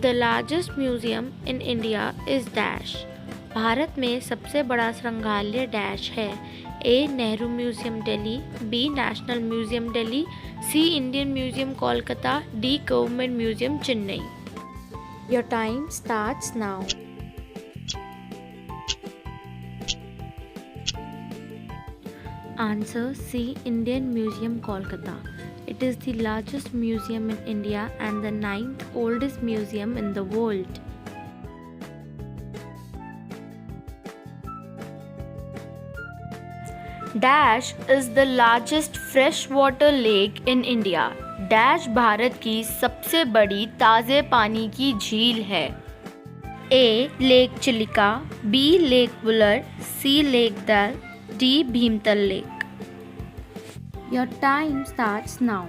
The largest museum in India is dash. Bharat में सबसे बड़ा संग्रहालय डैश है. A. Nehru museum Delhi. B. National museum Delhi. C. Indian museum Kolkata. D. Government museum Chennai. Your time starts now. Answer C. Indian Museum Kolkata. It is the largest museum in India and the 9th oldest museum in the world. Dash is the largest freshwater lake in India. Dash Bharat की सबसे बड़ी ताज़े पानी की झील है. A. Lake Chilika. B. Lake Wular. C. Lake Dal. D. Bhimtal lake. Your time starts now.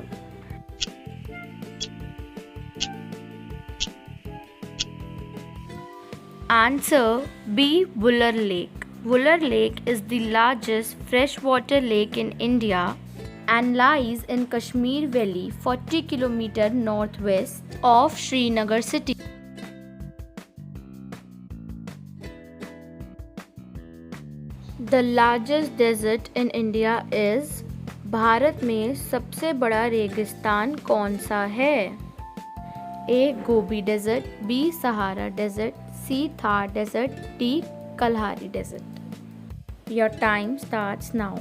Answer B. Wular Lake. Wular Lake is the largest freshwater lake in India and lies in Kashmir Valley, 40 km northwest of Srinagar city. The largest desert in India is. Bharat में सबसे बड़ा रेगिस्तान कौन सा है? A. Gobi desert. B. Sahara desert. C. Thar desert. D. Kalahari desert. Your time starts now.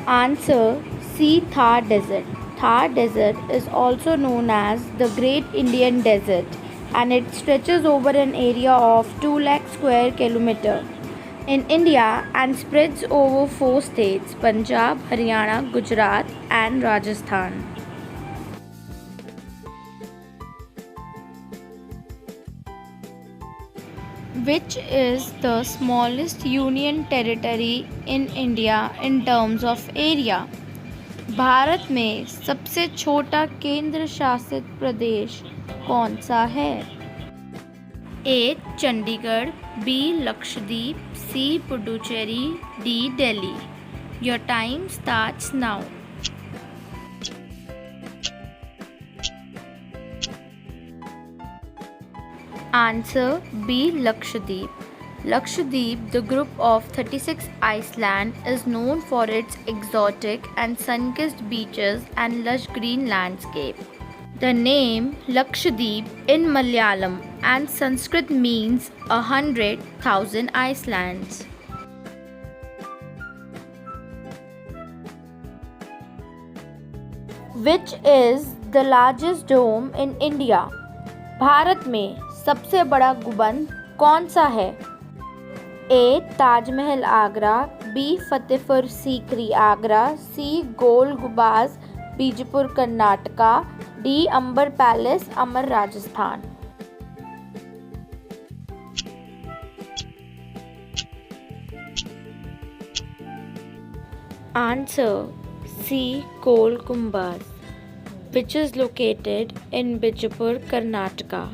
Answer C. Thar Desert. Thar Desert is also known as the Great Indian Desert and it stretches over an area of 2 lakh square kilometer in India and spreads over 4 states: Punjab, Haryana, Gujarat and Rajasthan. Which is the smallest union territory in India in terms of area? Bharat में सबसे छोटा केंद्र शासित प्रदेश कौन सा है? A. Chandigarh. B. Lakshadweep. C. Puducherry. D. Delhi. Your time starts now. Answer B. Lakshadweep. Lakshadweep, the group of 36 islands, is known for its exotic and sun-kissed beaches and lush green landscape. The name Lakshadweep in Malayalam and Sanskrit means 100,000 islands. Which is the largest dome in India? Bharat में सबसे बड़ा गुंबद कौन सा है? A. Taj Mahal Agra. B. Fatehpur Sikri Agra. C. गोल गुंबद Bijapur Karnataka. D. अंबर palace अमर Rajasthan. Answer C. गोल गुंबद, which is located in Bijapur, Karnataka.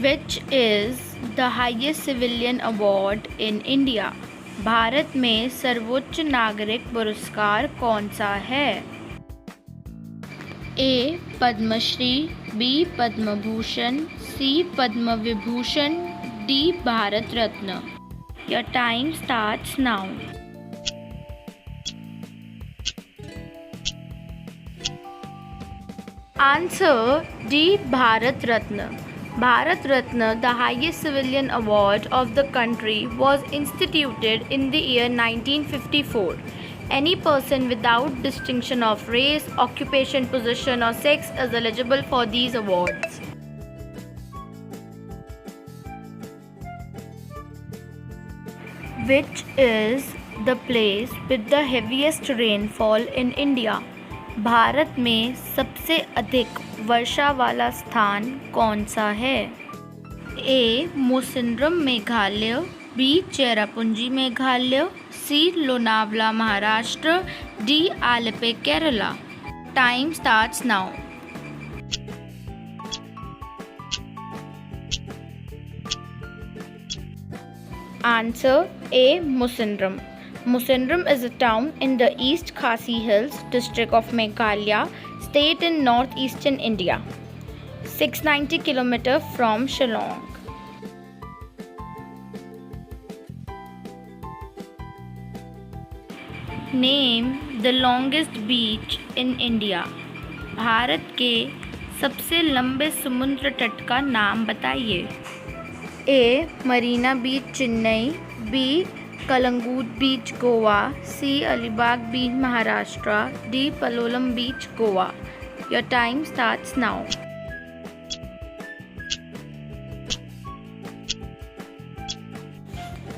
Which is the highest civilian award in India? Bharat में सर्वोच्च नागरिक पुरस्कार कौन सा है? A. Padmashri. B. Padma Bhushan. C. Padma Vibhushan. D. Bharat Ratna. Your time starts now. Answer D. Bharat Ratna. Bharat Ratna, the highest civilian award of the country, was instituted in the year 1954. Any person without distinction of race, occupation, position or sex is eligible for these awards. Which is the place with the heaviest rainfall in India? Bharat में सबसे अधिक वर्षा वाला स्थान कौन सा है? A. Mawsynram Meghalaya. B. Cherrapunji Meghalaya. C. Lonavala Maharashtra. D. आलेप्पे Kerala. Time starts now. Answer A. Musindram. Musindram is a town in the East Khasi Hills district of Meghalaya state in northeastern India, 690 km from Shillong. Name the longest beach in India. Bharat के सबसे लंबे समुद्र तट का नाम बताइए. A. Marina Beach, Chennai. B. Kalangut Beach, Goa. C. Alibag Beach, Maharashtra. D. Palolem Beach, Goa. Your time starts now.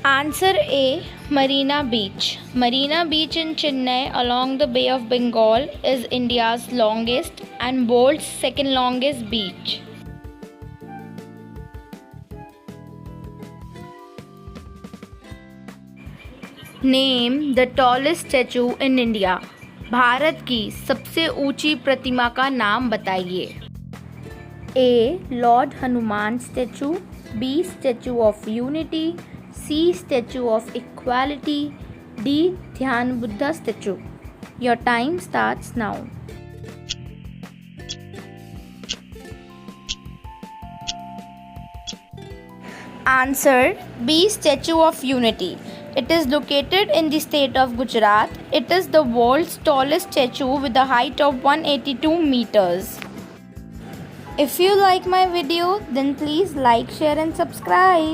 Answer A. Marina Beach. Marina Beach in Chennai along the Bay of Bengal is India's longest and world's second longest beach. Name the tallest statue in India. Bharat की सबसे ऊंची प्रतिमा का नाम बताइए. A. Lord Hanuman statue. B. Statue of Unity. C. Statue of Equality. D. Dhyan Buddha statue. Your time starts now. Answer B. Statue of Unity. It is located in the state of Gujarat. It is the world's tallest statue with a height of 182 meters. If you like my video, then please like, share and subscribe.